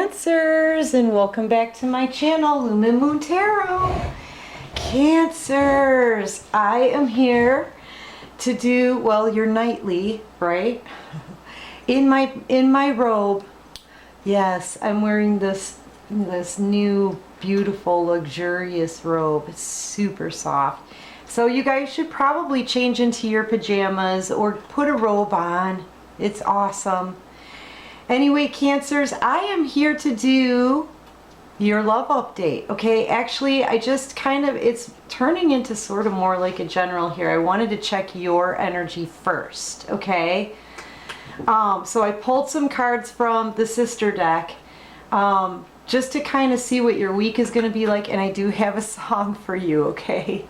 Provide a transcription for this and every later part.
Cancers, and welcome back to my channel, Lumen Moon Tarot. Cancers, I am here to do, well, your nightly, right? In my robe. Yes, I'm wearing this new beautiful luxurious robe. It's super soft. So you guys should probably change into your pajamas or put a robe on. It's awesome. Anyway, Cancers, I am here to do your love update. Okay, actually, I just it's turning into sort of more like a general here. I wanted to check your energy first, okay? So I pulled some cards from the sister deck just to kind of see what your week is going to be like, and I do have a song for you, okay?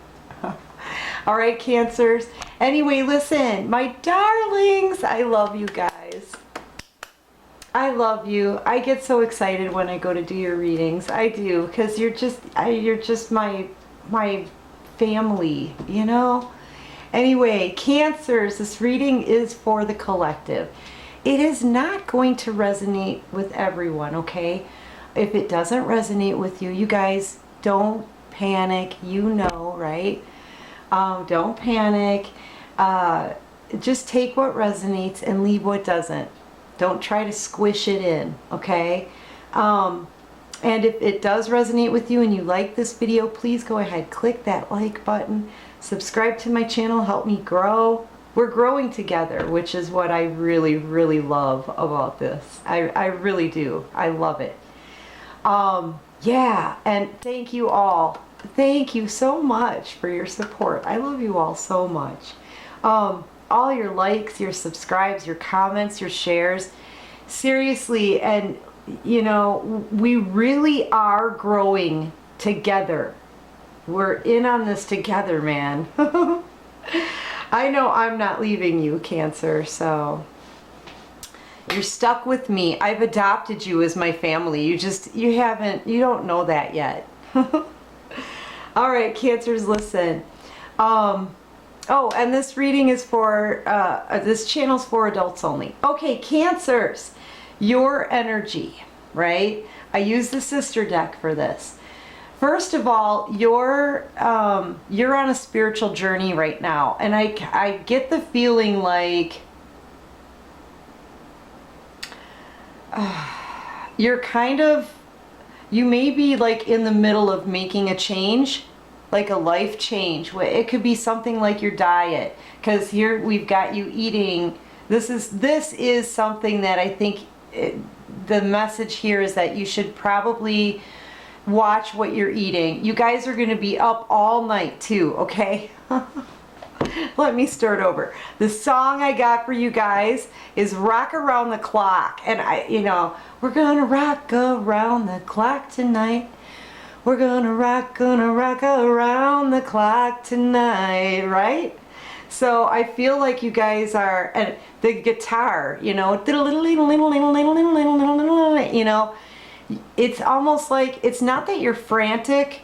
All right, Cancers. Anyway, listen, my darlings, I love you guys. I love you. I get so excited when I go to do your readings. I do, because you're just my family, you know? Anyway, Cancers, this reading is for the collective. It is not going to resonate with everyone, okay? If it doesn't resonate with you, you guys, don't panic. You know, right? Don't panic. Just take what resonates and leave what doesn't. Don't try to squish it in, okay? And if it does resonate with you and you like this video, please go ahead, click that like button, subscribe to my channel, help me grow. We're growing together, which is what I really, really love about this. I really do. I love it. Yeah, and thank you all. Thank you so much for your support. I love you all so much. All your likes, your subscribes, your comments, your shares. Seriously, and you know, we really are growing together. We're in on this together, man. I know I'm not leaving you, Cancer, so you're stuck with me. I've adopted you as my family. You don't know that yet. All right, Cancers, listen. Oh, and this reading is for, this channel's for adults only. Okay, Cancers, your energy, right? I use the sister deck for this. First of all, you're on a spiritual journey right now, and I get the feeling like you may be like in the middle of making a change. Like a life change. It could be something like your diet, because here we've got you eating. This is something that I think the message here is that you should probably watch what you're eating. You guys are going to be up all night too, okay? Let me start over. The song I got for you guys is Rock Around the Clock, and we're gonna rock around the clock tonight. We're gonna rock around the clock tonight, right? So I feel like you guys are, and the guitar, you know, it's almost like, it's not that you're frantic,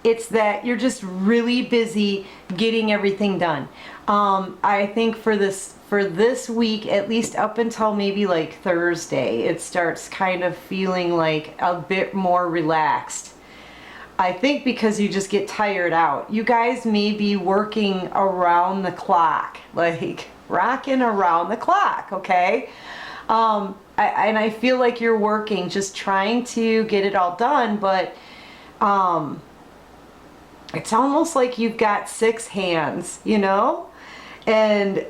it's that you're just really busy getting everything done. I think for this week, at least up until maybe like Thursday, it starts kind of feeling like a bit more relaxed. I think because you just get tired out. You guys may be working around the clock, like rocking around the clock, okay? And I feel like you're working, just trying to get it all done, but it's almost like you've got 6 hands, you know? And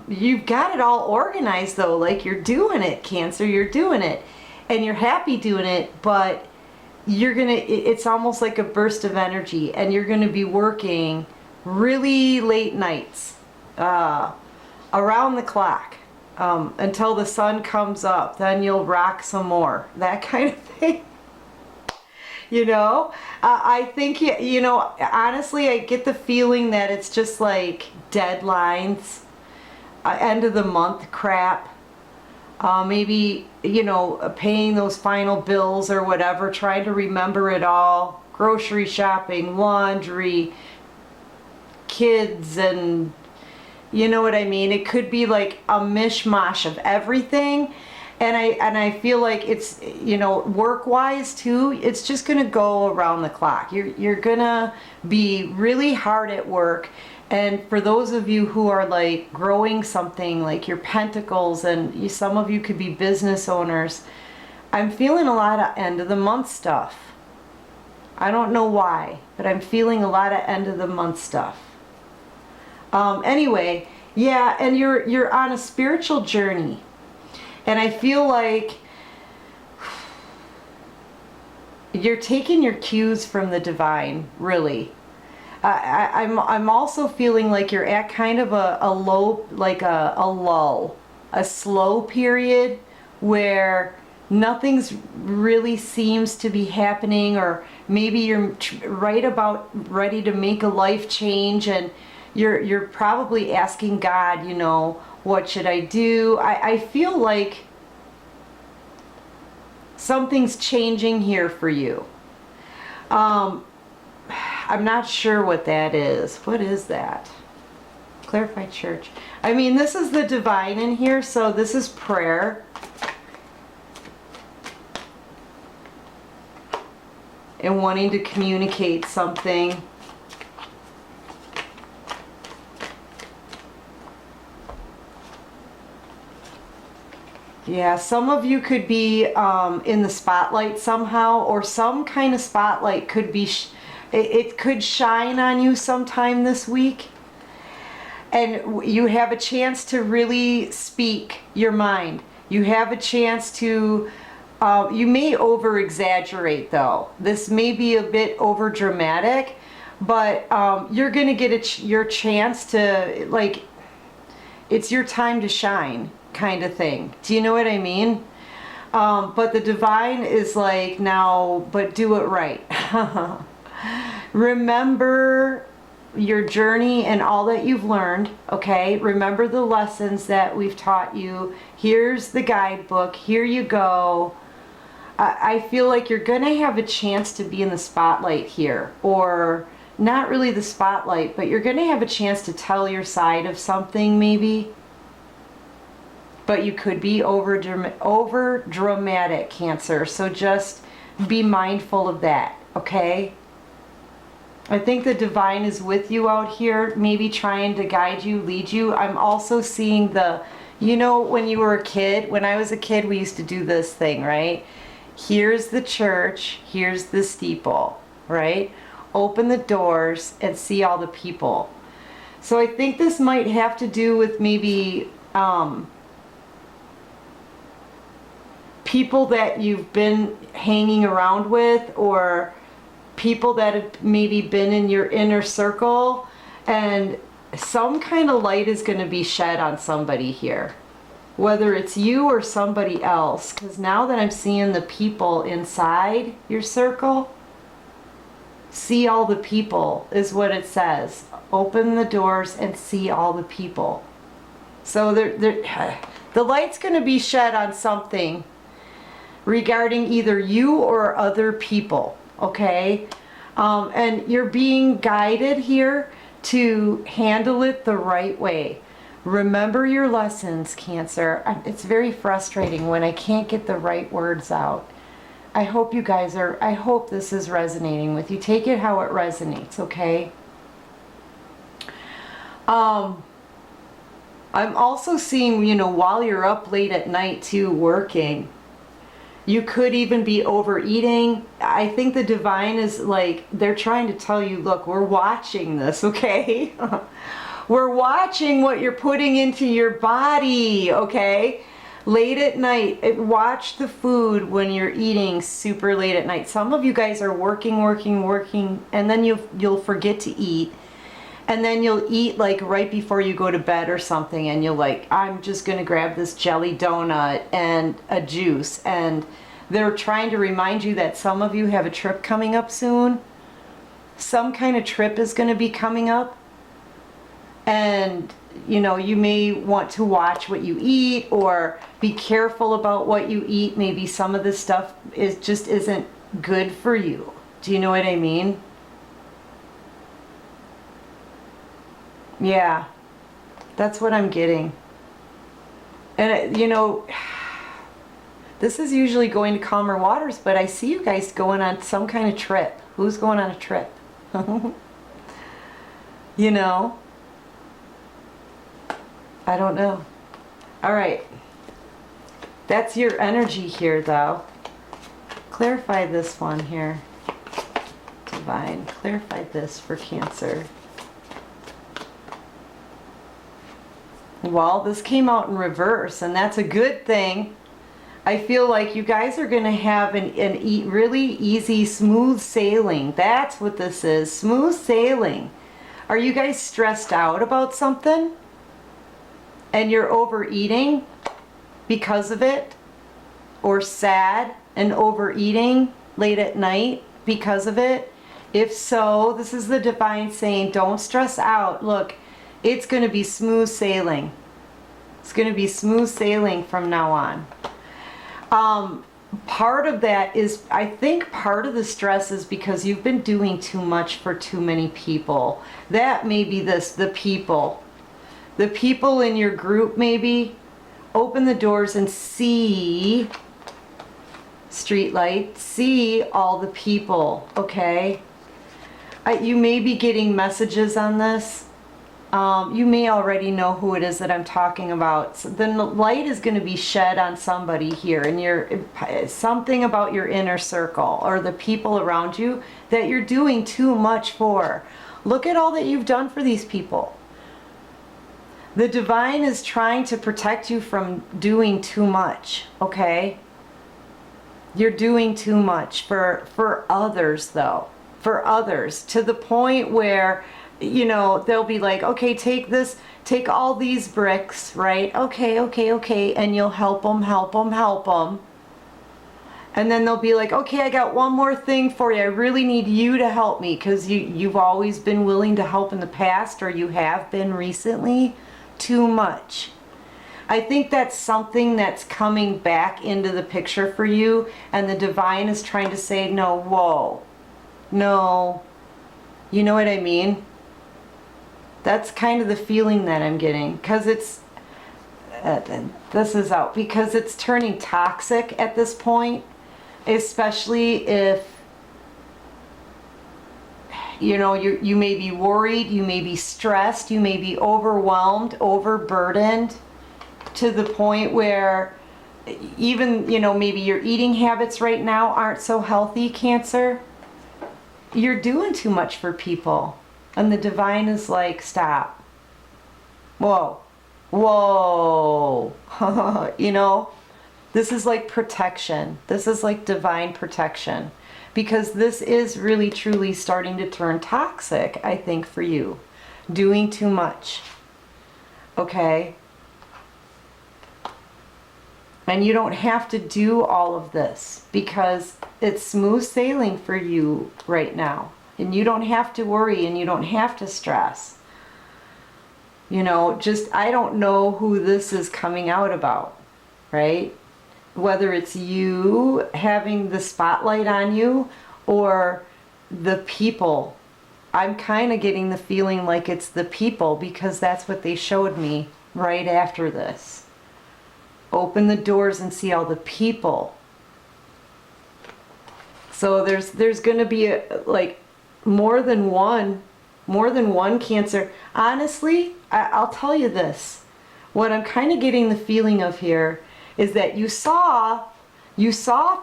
you've got it all organized though, like you're doing it, Cancer, you're doing it. And you're happy doing it, but it's almost like a burst of energy, and you're gonna be working really late nights, around the clock, until the sun comes up. Then you'll rock some more, that kind of thing. You know, I think, you know, honestly, I get the feeling that it's just like deadlines, end of the month crap. Maybe, you know, paying those final bills or whatever, trying to remember it all, grocery shopping, laundry, kids, and you know what I mean? It could be like a mishmash of everything, And I feel like it's, you know, work-wise too, it's just gonna go around the clock. You're gonna be really hard at work. And for those of you who are like growing something like your pentacles, and some of you could be business owners, I'm feeling a lot of end of the month stuff. I don't know why, but I'm feeling a lot of end of the month stuff. Anyway, yeah, and you're on a spiritual journey. And I feel like you're taking your cues from the divine, really. I'm also feeling like you're at kind of a low, like a lull, a slow period where nothing's really seems to be happening, or maybe you're right about ready to make a life change, and you're probably asking God, you know, what should I do? I feel like something's changing here for you. I'm not sure what that is. What is that? Clarified Church. I mean, this is the divine in here, so this is prayer. And wanting to communicate something. Yeah, some of you could be in the spotlight somehow, or some kind of spotlight could be, it could shine on you sometime this week. And you have a chance to really speak your mind. You have a chance to, you may over exaggerate though. This may be a bit over dramatic, but you're going to get your chance to, like, it's your time to shine, kind of thing. Do you know what I mean? But the divine is like, now, but do it right. Remember your journey and all that you've learned, okay? Remember the lessons that we've taught you. Here's the guidebook. Here you go. I feel like you're going to have a chance to be in the spotlight here, or not really the spotlight, but you're going to have a chance to tell your side of something maybe. But you could be over dramatic, Cancer. So just be mindful of that, okay? I think the divine is with you out here, maybe trying to guide you, lead you. I'm also seeing the, you know, when you were a kid, when I was a kid, we used to do this thing, right? Here's the church, here's the steeple, right? Open the doors and see all the people. So I think this might have to do with maybe people that you've been hanging around with, or people that have maybe been in your inner circle, and some kind of light is going to be shed on somebody here, whether it's you or somebody else, because now that I'm seeing the people inside your circle, see all the people is what it says. Open the doors and see all the people. So the light's going to be shed on something regarding either you or other people, okay? And you're being guided here to handle it the right way. Remember your lessons, Cancer. It's very frustrating when I can't get the right words out. I hope you guys are, I hope this is resonating with you. Take it how it resonates, okay? I'm also seeing, you know, while you're up late at night too, working, you could even be overeating. I think the divine is like, they're trying to tell you, look, we're watching this, okay? We're watching what you're putting into your body, okay? Late at night, watch the food when you're eating super late at night. Some of you guys are working, and then you'll forget to eat. And then you'll eat like right before you go to bed or something, and you're like, I'm just gonna grab this jelly donut and a juice. And they're trying to remind you that some of you have a trip coming up soon. Some kind of trip is gonna be coming up. And you know, you may want to watch what you eat, or be careful about what you eat. Maybe some of this stuff just isn't good for you. Do you know what I mean? Yeah, that's what I'm getting. And you know, This is usually going to calmer waters, but I see you guys going on some kind of trip. Who's going on a trip? You know? I don't know. All right. That's your energy here, though. Clarify this one here. Divine, clarify this for Cancer. Well, this came out in reverse, and that's a good thing. I feel like you guys are going to have an really easy, smooth sailing. That's what this is. Smooth sailing. Are you guys stressed out about something? And you're overeating because of it? Or sad and overeating late at night because of it? If so, this is the divine saying, don't stress out. Look, it's going to be smooth sailing. It's going to be smooth sailing from now on. Part of that is, I think part of the stress is because you've been doing too much for too many people. That may be this, the people. The people in your group maybe. Open the doors and see, street light, see all the people, okay? You may be getting messages on this. You may already know who it is that I'm talking about. So the light is going to be shed on somebody here, and something about your inner circle or the people around you that you're doing too much for. Look at all that you've done for these people. The divine is trying to protect you from doing too much, okay? You're doing too much for others, though. For others, to the point where, you know, they'll be like, okay, take this, take all these bricks, right? Okay, and you'll help them. And then they'll be like, okay, I got one more thing for you. I really need you to help me, because you've always been willing to help in the past, or you have been recently. Too much. I think that's something that's coming back into the picture for you, and the divine is trying to say, no, whoa, no. You know what I mean? That's kind of the feeling that I'm getting, because it's, this is out, because it's turning toxic at this point, especially if, you know, you may be worried, you may be stressed, you may be overwhelmed, overburdened, to the point where even, you know, maybe your eating habits right now aren't so healthy, Cancer. You're doing too much for people. And the divine is like, stop. Whoa. You know, this is like protection. This is like divine protection. Because this is really truly starting to turn toxic, I think, for you. Doing too much. Okay? And you don't have to do all of this, because it's smooth sailing for you right now. And you don't have to worry, and you don't have to stress. You know, just, I don't know who this is coming out about, right? Whether it's you having the spotlight on you or the people. I'm kind of getting the feeling like it's the people, because that's what they showed me right after this. Open the doors and see all the people. So there's going to be like more than one Cancer. Honestly, I'll tell you this. What I'm kind of getting the feeling of here is that you saw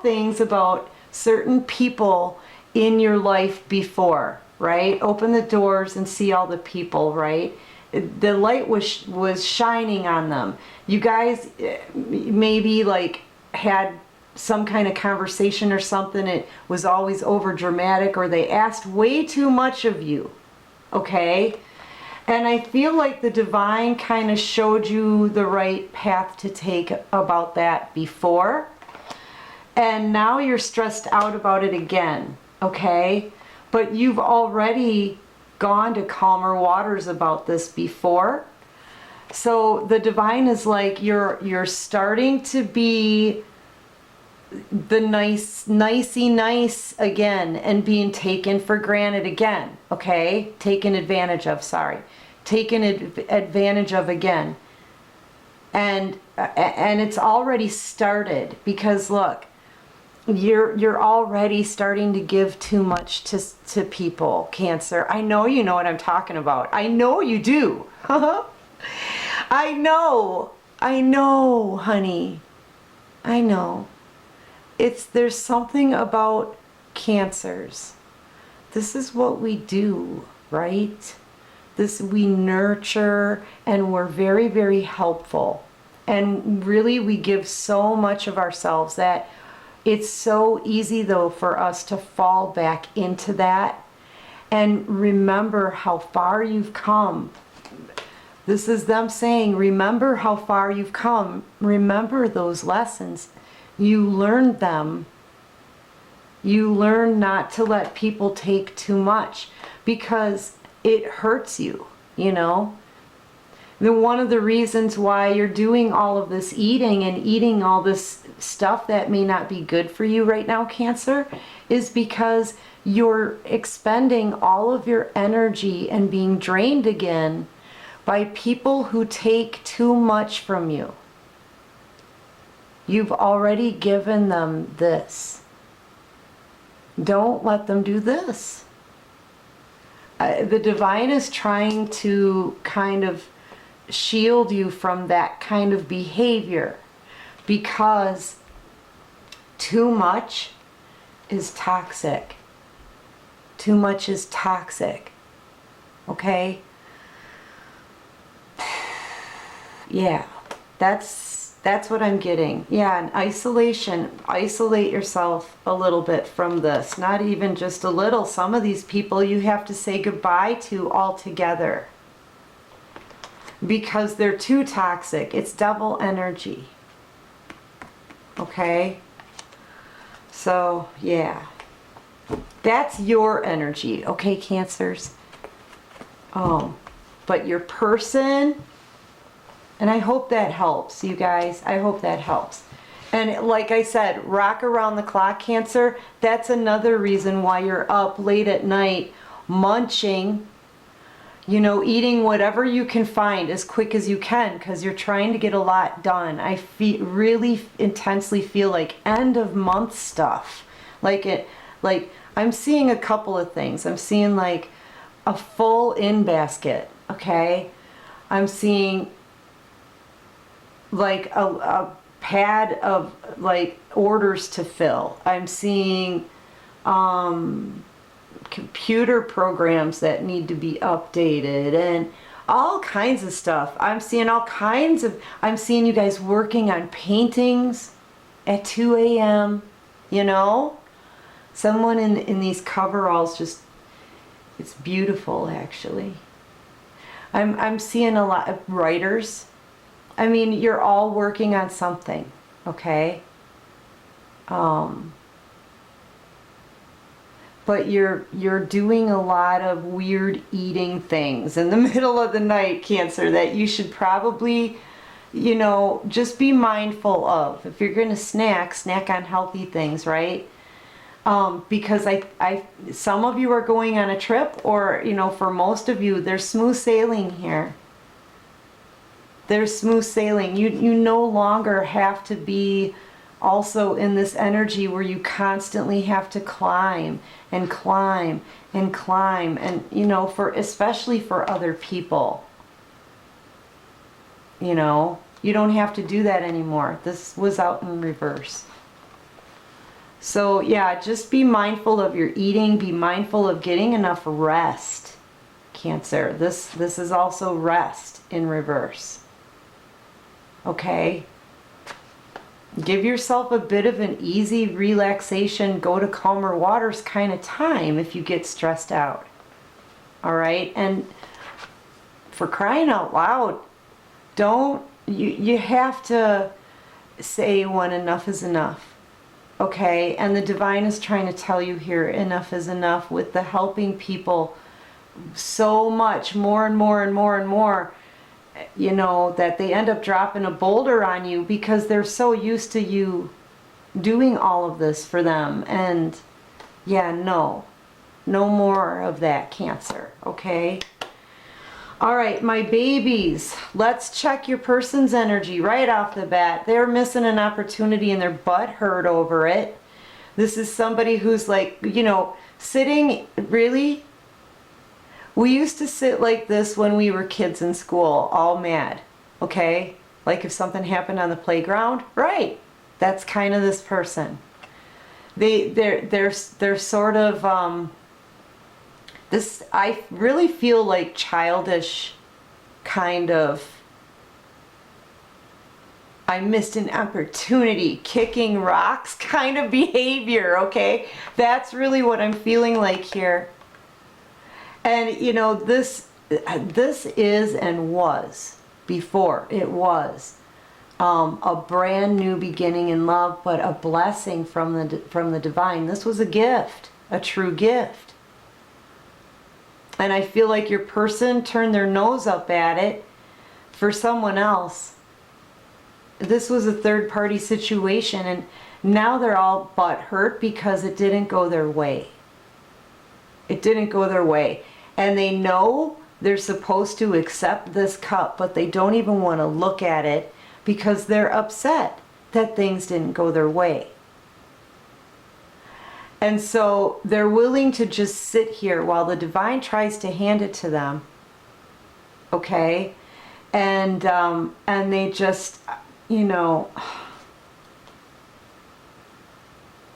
things about certain people in your life before, right? Open the doors and see all the people, right? The light was shining on them. You guys maybe like had some kind of conversation or something. It was always over dramatic, or they asked way too much of you, okay? And I feel like the divine kind of showed you the right path to take about that before. And now you're stressed out about it again, okay? But you've already gone to calmer waters about this before. So the divine is like, you're starting to be the nicey nice again, and being taken for granted again, okay? Taken advantage of, sorry. Taken advantage of again. And it's already started, because look, you're already starting to give too much to people, Cancer. I know you know what I'm talking about. I know you do. I know, honey. I know. There's something about Cancers. This is what we do, right? We nurture, and we're very, very helpful. And really, we give so much of ourselves that it's so easy, though, for us to fall back into that. And remember how far you've come. This is them saying, remember how far you've come. Remember those lessons. You learned them. You learn not to let people take too much, because it hurts you, you know. One of the reasons why you're doing all of this eating and eating all this stuff that may not be good for you right now, Cancer, is because you're expending all of your energy and being drained again by people who take too much from you. You've already given them this. Don't let them do this. The divine is trying to kind of shield you from that kind of behavior, because too much is toxic. Too much is toxic. Okay? Yeah, that's what I'm getting. Yeah, and isolation. Isolate yourself a little bit from this. Not even just a little. Some of these people you have to say goodbye to altogether, because they're too toxic. It's devil energy. Okay? So, yeah. That's your energy, okay, Cancers? But your person, and I hope that helps, you guys. I hope that helps. And like I said, rock around the clock, Cancer. That's another reason why you're up late at night munching, you know, eating whatever you can find as quick as you can, because you're trying to get a lot done. I really intensely feel like end of month stuff. Like I'm seeing a couple of things. I'm seeing like a full in basket, okay? I'm seeing like a pad of like orders to fill. I'm seeing computer programs that need to be updated and all kinds of stuff. I'm seeing you guys working on paintings at 2 a.m. You know, someone in these coveralls, just, it's beautiful actually. I'm seeing a lot of writers. I mean, you're all working on something, okay? But you're doing a lot of weird eating things in the middle of the night, Cancer, that you should probably, you know, just be mindful of. If you're going to snack on healthy things, right? Because some of you are going on a trip, or, you know, for most of you, there's smooth sailing here. There's smooth sailing. You no longer have to be also in this energy where you constantly have to climb and climb and climb, and, you know, especially for other people. You know, you don't have to do that anymore. This was out in reverse. So yeah, just be mindful of your eating. Be mindful of getting enough rest, Cancer. This is also rest in reverse. Okay? Give yourself a bit of an easy relaxation, go to calmer waters kind of time if you get stressed out. All right? And for crying out loud, you have to say when enough is enough. Okay? And the divine is trying to tell you here, enough is enough, with the helping people so much, more and more and more and more, you know, that they end up dropping a boulder on you because they're so used to you doing all of this for them. And yeah, no more of that, Cancer, okay? All right, my babies, let's check your person's energy right off the bat. They're missing an opportunity and their butt hurt over it. This is somebody who's like, you know, sitting, really? We used to sit like this when we were kids in school, all mad, okay? Like if something happened on the playground, right? That's kind of this person. They're sort of, this, I really feel like childish kind of, I missed an opportunity, kicking rocks kind of behavior, okay? That's really what I'm feeling like here. And you know, this is and was, before it was, a brand new beginning in love, but a blessing from the divine. This was a gift, a true gift. And I feel like your person turned their nose up at it for someone else. This was a third-party situation, and now they're all butthurt because it didn't go their way. It didn't go their way. And they know they're supposed to accept this cup, but they don't even want to look at it because they're upset that things didn't go their way. And so they're willing to just sit here while the divine tries to hand it to them. Okay? And they just, you know,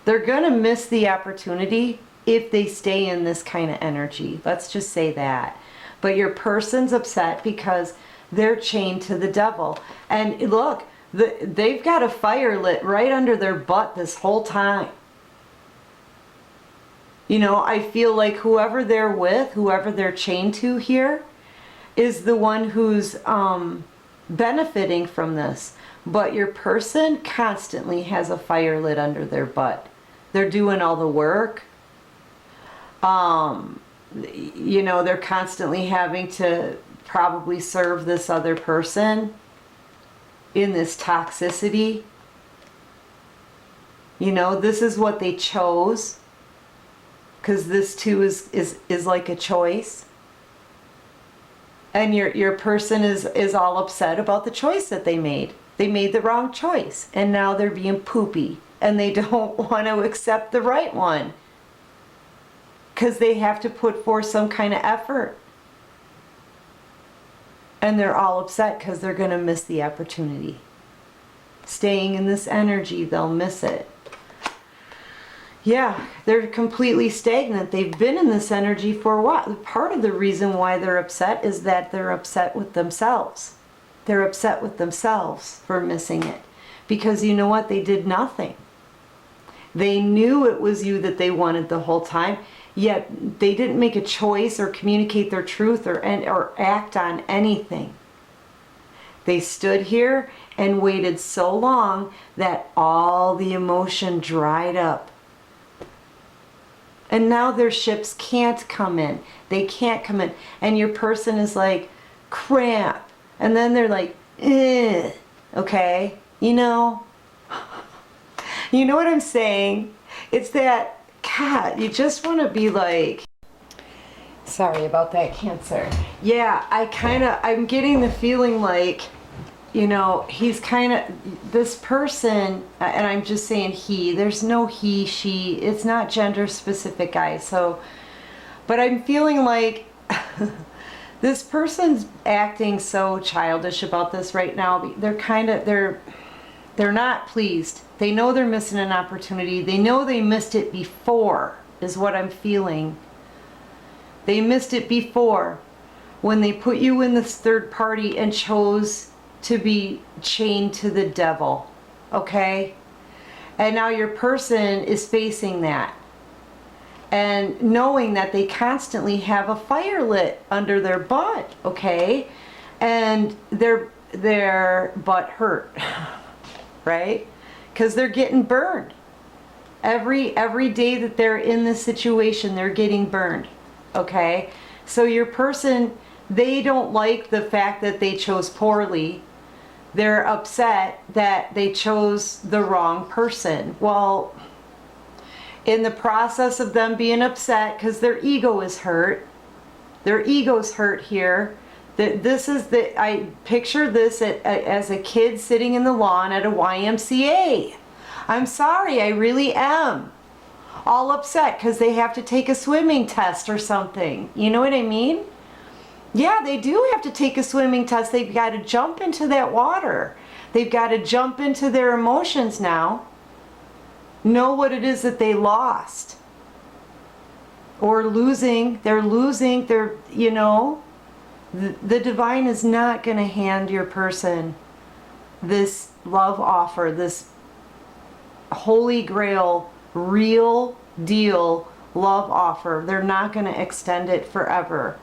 they're going to miss the opportunity if they stay in this kind of energy. Let's just say that. But your person's upset because they're chained to the devil. And look, they've got a fire lit right under their butt this whole time. You know, I feel like whoever they're with, whoever they're chained to here, is the one who's benefiting from this. But your person constantly has a fire lit under their butt. They're doing all the work. You know, they're constantly having to probably serve this other person in this toxicity. You know, this is what they chose. Because this too is like a choice. And your person is all upset about the choice that they made. They made the wrong choice. And now they're being poopy. And they don't want to accept the right one. Because they have to put forth some kind of effort. And they're all upset because they're going to miss the opportunity. Staying in this energy, they'll miss it. Yeah, they're completely stagnant. They've been in this energy for a while. Part of the reason why they're upset is that they're upset with themselves. They're upset with themselves for missing it. Because you know what? They did nothing. They knew it was you that they wanted the whole time, yet they didn't make a choice or communicate their truth or act on anything. They stood here and waited so long that all the emotion dried up. And now their ships can't come in. They can't come in. And your person is like, crap. And then they're like, eh. Okay? You know? You know what I'm saying? It's that, God, you just want to be like, sorry about that, Cancer. Yeah, I'm getting the feeling like, you know, he's kind of, this person, and I'm just saying he, there's no he, she, it's not gender specific, guys. So, but I'm feeling like this person's acting so childish about this right now. They're not pleased. They know they're missing an opportunity. They know they missed it before, is what I'm feeling. They missed it before when they put you in this third party and chose to be chained to the devil, okay? And now your person is facing that and knowing that they constantly have a fire lit under their butt, okay? And their butt hurt, right? Because they're getting burned. Every day that they're in this situation, they're getting burned, okay? So your person, they don't like the fact that they chose poorly. They're upset that they chose the wrong person. Well, in the process of them being upset, because their ego is hurt, their ego's hurt here, I picture this as a kid sitting in the lawn at a YMCA. I'm sorry, I really am. All upset because they have to take a swimming test or something. You know what I mean? Yeah, they do have to take a swimming test. They've got to jump into that water. They've got to jump into their emotions now. Know what it is that they lost. Or losing. They're losing. You know. The divine is not going to hand your person this love offer, this holy grail, real deal love offer. They're not going to extend it forever.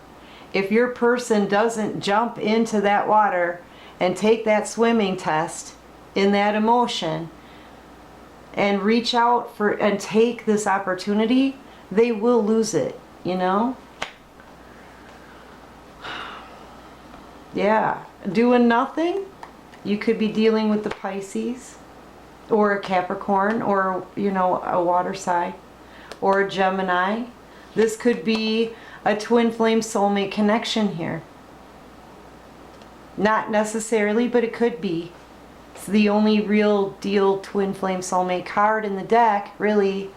If your person doesn't jump into that water and take that swimming test in that emotion and reach out for and take this opportunity, they will lose it, you know? Yeah, doing nothing. You could be dealing with the Pisces or a Capricorn or, you know, a water sign or a Gemini. This could be a twin flame soulmate connection here. Not necessarily, but it could be. It's the only real deal twin flame soulmate card in the deck, really.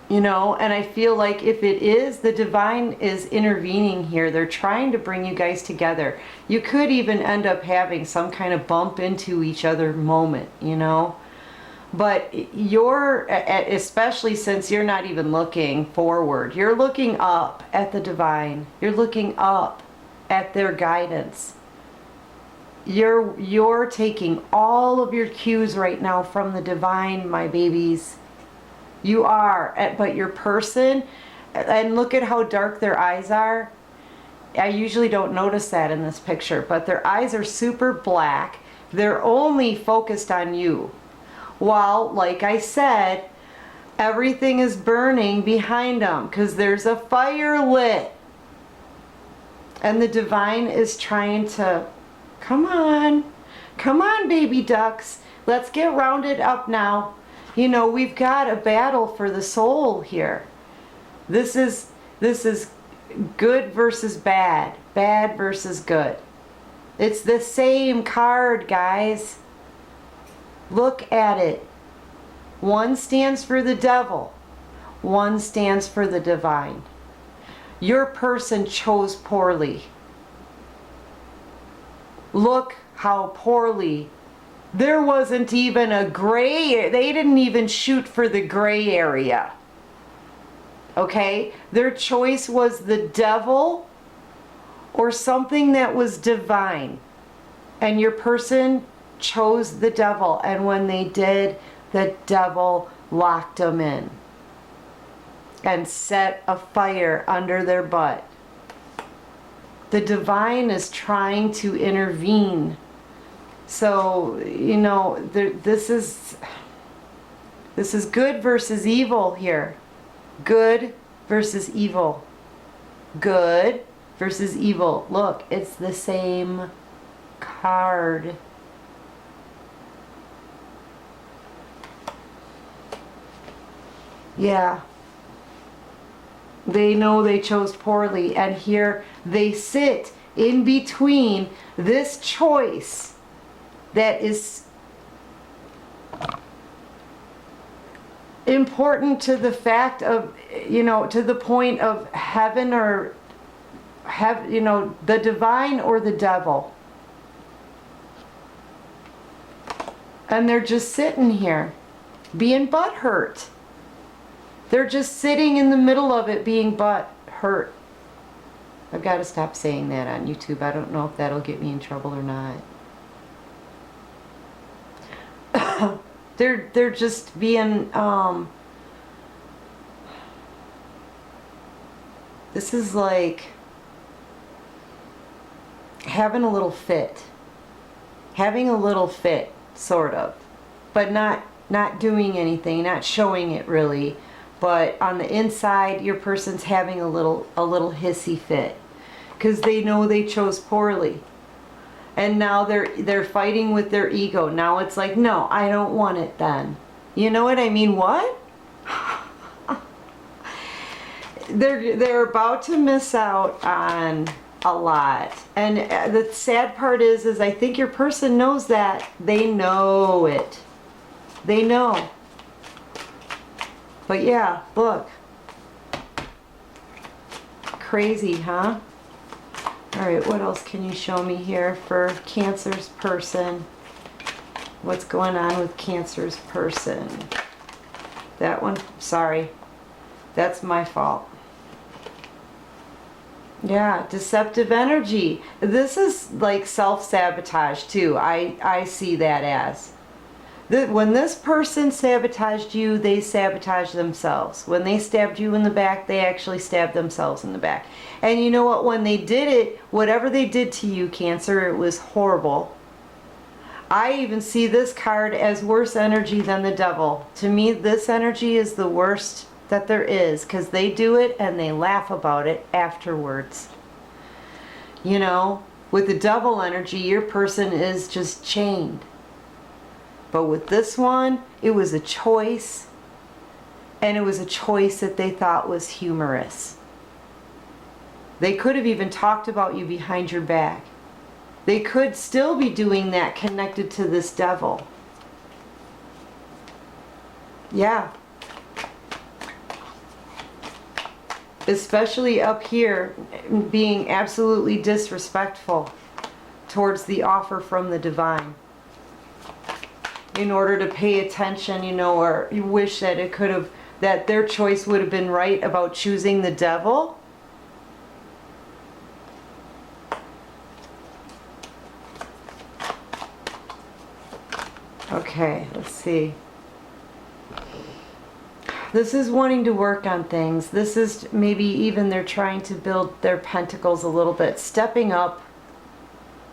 You know, and I feel like if it is, the divine is intervening here. They're trying to bring you guys together. You could even end up having some kind of bump into each other moment, you know. But you're, especially since you're not even looking forward, you're looking up at the divine. You're looking up at their guidance. You're taking all of your cues right now from the divine, my babies. You are, but your person, and look at how dark their eyes are. I usually don't notice that in this picture, but their eyes are super black. They're only focused on you. While, like I said, everything is burning behind them because there's a fire lit. And the divine is trying to, come on, baby ducks. Let's get rounded up now. You know, we've got a battle for the soul here. This is good versus bad. Bad versus good. It's the same card, guys. Look at it. One stands for the devil. One stands for the divine. Your person chose poorly. Look how poorly. There wasn't even a gray, they didn't even shoot for the gray area. Okay? Their choice was the devil or something that was divine. And your person chose the devil. And when they did, the devil locked them in and set a fire under their butt. The divine is trying to intervene. So, you know, this is good versus evil here. Good versus evil. Good versus evil. Look, it's the same card. Yeah. They know they chose poorly, and here they sit in between this choice that is important to the fact of, you know, to the point of heaven or you know, the divine or the devil. And they're just sitting here being butthurt. They're just sitting in the middle of it being butthurt. I've got to stop saying that on YouTube. I don't know if that'll get me in trouble or not. They're just being this is like having a little fit, sort of, but not doing anything, not showing it really, but on the inside your person's having a little hissy fit because they know they chose poorly. And now they're fighting with their ego. Now it's like, no, I don't want it then. You know what I mean? What? they're about to miss out on a lot. And the sad part is I think your person knows that. They know it. They know. But yeah, look. Crazy, huh? All right, what else can you show me here for Cancer's person? What's going on with Cancer's person? That one, sorry. That's my fault. Yeah, deceptive energy. This is like self-sabotage too. I see that as. When this person sabotaged you, they sabotaged themselves. When they stabbed you in the back, they actually stabbed themselves in the back. And you know what? When they did it, whatever they did to you, Cancer, it was horrible. I even see this card as worse energy than the devil. To me, this energy is the worst that there is, because they do it and they laugh about it afterwards. You know, with the devil energy, your person is just chained. But with this one, it was a choice, and it was a choice that they thought was humorous. They could have even talked about you behind your back. They could still be doing that connected to this devil. Yeah. Especially up here, being absolutely disrespectful towards the offer from the divine. In order to pay attention, you know, or you wish that it could have, that their choice would have been right about choosing the devil. Okay, let's see. This is wanting to work on things. This is maybe even they're trying to build their pentacles a little bit, stepping up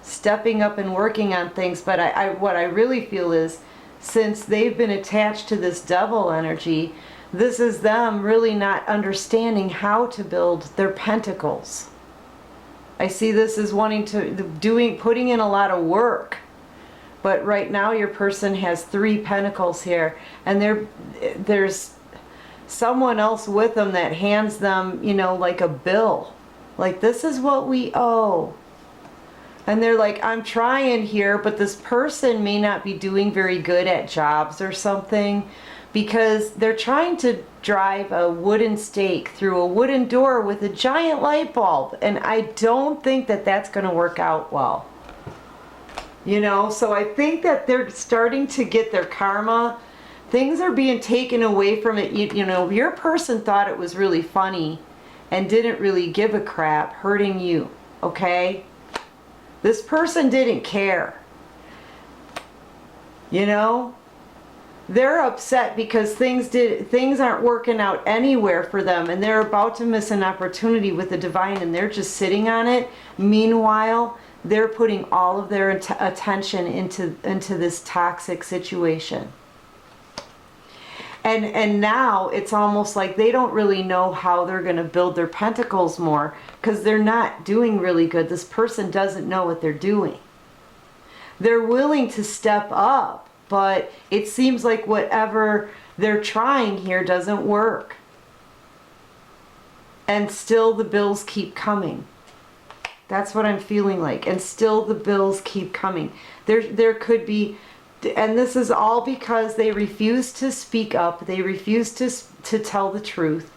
and working on things. But what I really feel is, since they've been attached to this devil energy, this is them really not understanding how to build their pentacles. I see this as wanting to putting in a lot of work. But right now your person has 3 pentacles here, and there's someone else with them that hands them, you know, like a bill. Like, this is what we owe. And they're like, I'm trying here, but this person may not be doing very good at jobs or something, because they're trying to drive a wooden stake through a wooden door with a giant light bulb. And I don't think that that's going to work out well. You know, so I think that they're starting to get their karma. Things are being taken away from it. You know, your person thought it was really funny and didn't really give a crap hurting you, okay? This person didn't care. You know? They're upset because things aren't working out anywhere for them, and they're about to miss an opportunity with the divine, and they're just sitting on it. Meanwhile, they're putting all of their attention into this toxic situation. And now it's almost like they don't really know how they're going to build their pentacles more, because they're not doing really good. This person doesn't know what they're doing. They're willing to step up, but it seems like whatever they're trying here doesn't work. And still the bills keep coming. That's what I'm feeling like. And still the bills keep coming. There could be, and this is all because they refuse to speak up. They refuse to tell the truth.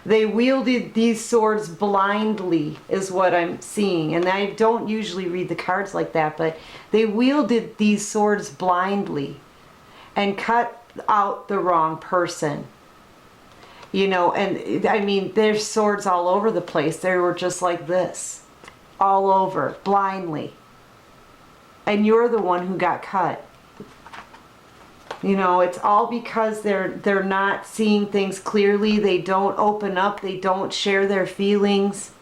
They wielded these swords blindly, is what I'm seeing. And I don't usually read the cards like that, but they wielded these swords blindly and cut out the wrong person. You know, and I mean, there's swords all over the place. They were just like this, all over, blindly. And you're the one who got cut. You know, it's all because they're not seeing things clearly. They don't open up. They don't share their feelings.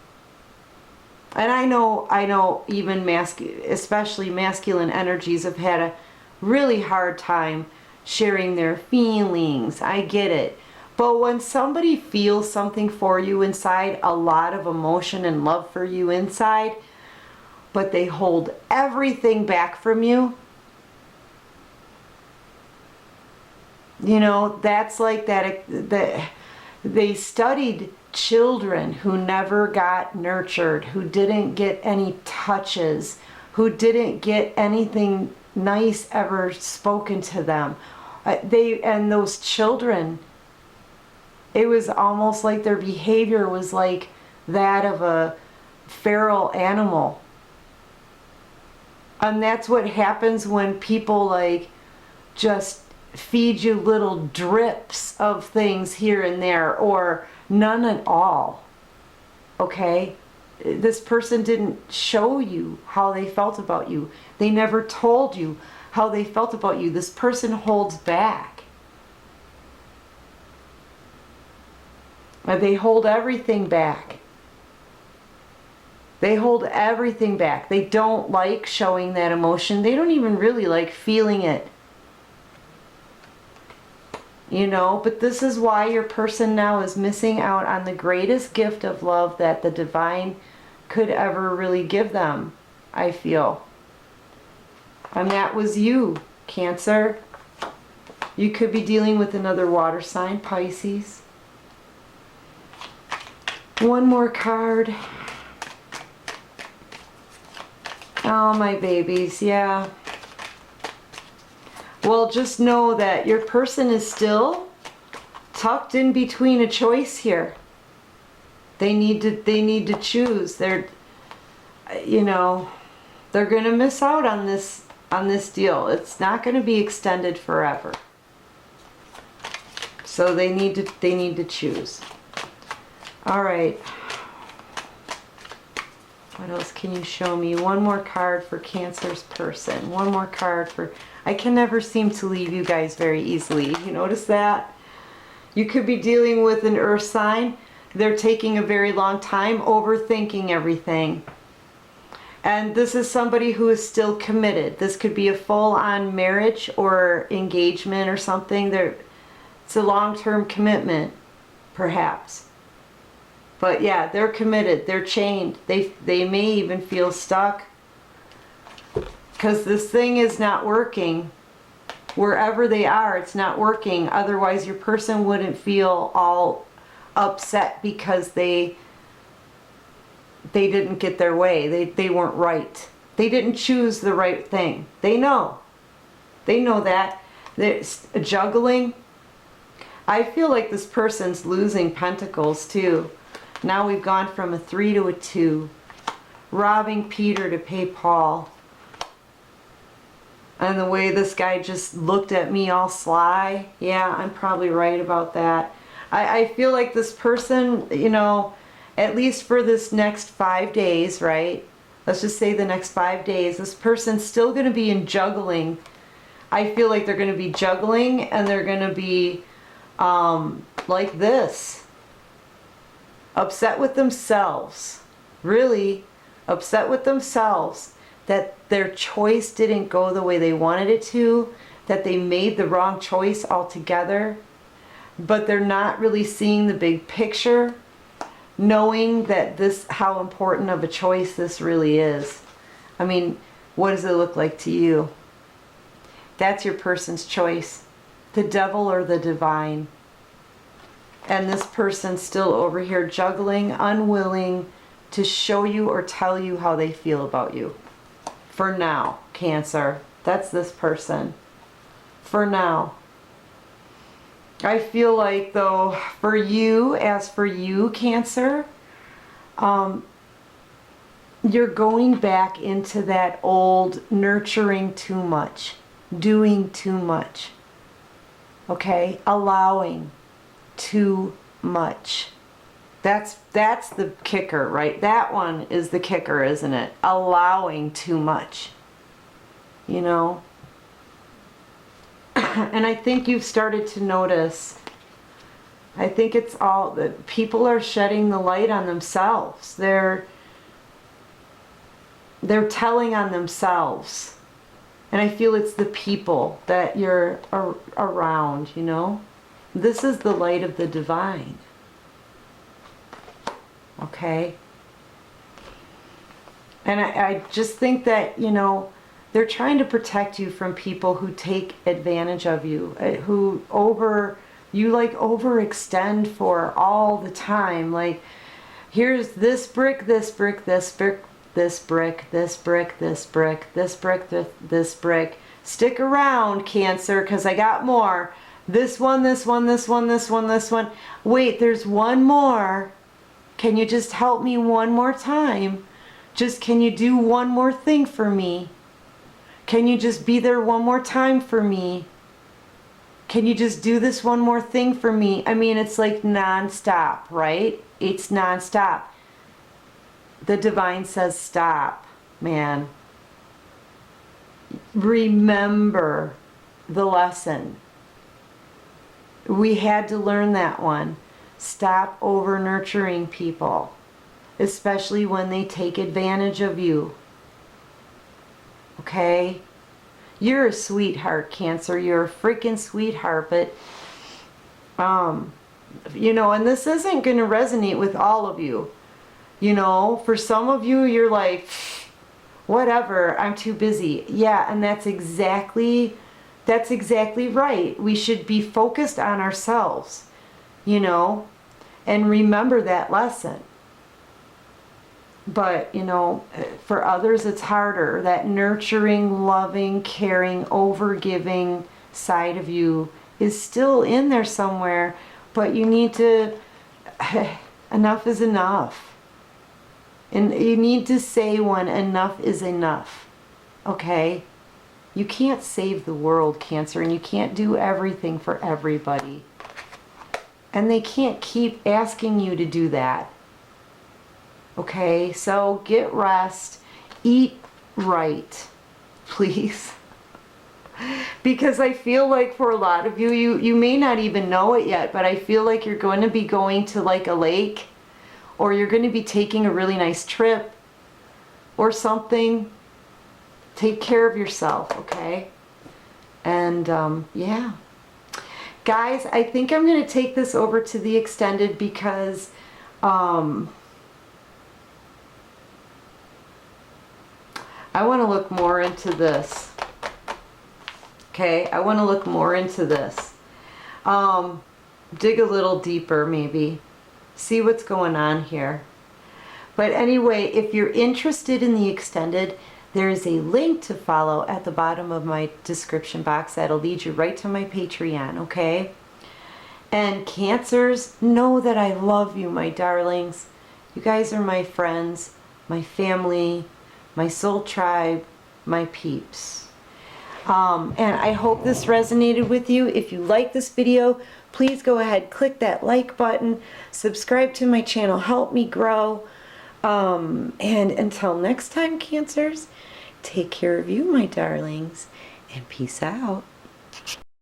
And I know even especially masculine energies have had a really hard time sharing their feelings. I get it. But when somebody feels something for you inside, a lot of emotion and love for you inside, but they hold everything back from you, you know, that's like that They studied children who never got nurtured, who didn't get any touches, who didn't get anything nice ever spoken to them. And those children, it was almost like their behavior was like that of a feral animal. And that's what happens when people like just feed you little drips of things here and there, or none at all. Okay? This person didn't show you how they felt about you. They never told you how they felt about you. This person holds back. They hold everything back. They hold everything back. They don't like showing that emotion. They don't even really like feeling it. You know, but this is why your person now is missing out on the greatest gift of love that the divine could ever really give them, I feel. And that was you, Cancer. You could be dealing with another water sign, Pisces. One more card. Oh, my babies, yeah. Well, just know that your person is still tucked in between a choice here. They need to choose. They're, you know, they're going to miss out on this deal. It's not going to be extended forever. So they need to choose. All right. What else can you show me? One more card for Cancer's person. One more card for... I can never seem to leave you guys very easily. You notice that? You could be dealing with an earth sign. They're taking a very long time, overthinking everything. And this is somebody who is still committed. This could be a full-on marriage or engagement or something. It's a long-term commitment, perhaps. But yeah, they're committed. They're chained. They may even feel stuck because this thing is not working. Wherever they are, it's not working. Otherwise, your person wouldn't feel all upset because they didn't get their way. They weren't right. They didn't choose the right thing. They know. They know that. There's juggling. I feel like this person's losing pentacles too. Now we've gone from a 3 to a 2. Robbing Peter to pay Paul. And the way this guy just looked at me all sly. Yeah, I'm probably right about that. I feel like this person, you know, at least for this next 5 days, right? Let's just say the next 5 days, this person's still going to be in juggling. I feel like they're going to be juggling and they're going to be like this. Upset with themselves. Really upset with themselves that their choice didn't go the way they wanted it to, that they made the wrong choice altogether, but they're not really seeing the big picture, knowing that how important of a choice this really is. I mean, what does it look like to you? That's your person's choice. The devil or the divine. And this person's still over here juggling, unwilling to show you or tell you how they feel about you. For now, Cancer. That's this person. For now. I feel like, though, for you, as for you, Cancer, you're going back into that old nurturing too much, doing too much, okay? Allowing too much. That's the kicker, right? That one is the kicker, isn't it? Allowing too much, you know? And I think you've started to notice, I think it's all that people are shedding the light on themselves. They're telling on themselves. And I feel it's the people that you're around, you know? This is the light of the divine. Okay? And I just think that, you know, they're trying to protect you from people who take advantage of you, who You like overextend for all the time. Like, here's this brick, this brick, this brick, this brick, this brick, this brick, this brick, this brick. Stick around, Cancer, because I got more. This one, this one, this one, this one, this one. Wait, there's one more. Can you just help me one more time? Just, can you do one more thing for me? Can you just be there one more time for me? Can you just do this one more thing for me? I mean, it's like non-stop, right? It's non-stop. The divine says stop, man. Remember the lesson. We had to learn that one. Stop over nurturing people, especially when they take advantage of you. Okay? You're a sweetheart, Cancer. You're a freaking sweetheart, but you know, and this isn't going to resonate with all of you. You know, for some of you, you're like, whatever, I'm too busy. Yeah, and that's exactly right. We should be focused on ourselves, you know, and remember that lesson. But, you know, for others, it's harder. That nurturing, loving, caring, over-giving side of you is still in there somewhere, but you need to, enough is enough. And you need to say when enough is enough, okay? You can't save the world, Cancer, and you can't do everything for everybody. And they can't keep asking you to do that. Okay, so get rest, eat right, please. Because I feel like for a lot of you, you may not even know it yet, but I feel like you're going to be going to like a lake, or you're going to be taking a really nice trip or something. Take care of yourself, okay? And yeah. Guys, I think I'm going to take this over to the extended because I want to look more into this. Okay, I want to look more into this. Dig a little deeper maybe. See what's going on here. But anyway, if you're interested in the extended, there is a link to follow at the bottom of my description box that'll lead you right to my Patreon, okay? And Cancers, know that I love you, my darlings. You guys are my friends, my family, my soul tribe, my peeps. And I hope this resonated with you. If you like this video, please go ahead, click that like button, subscribe to my channel, help me grow. And until next time, Cancers, take care of you, my darlings, and peace out.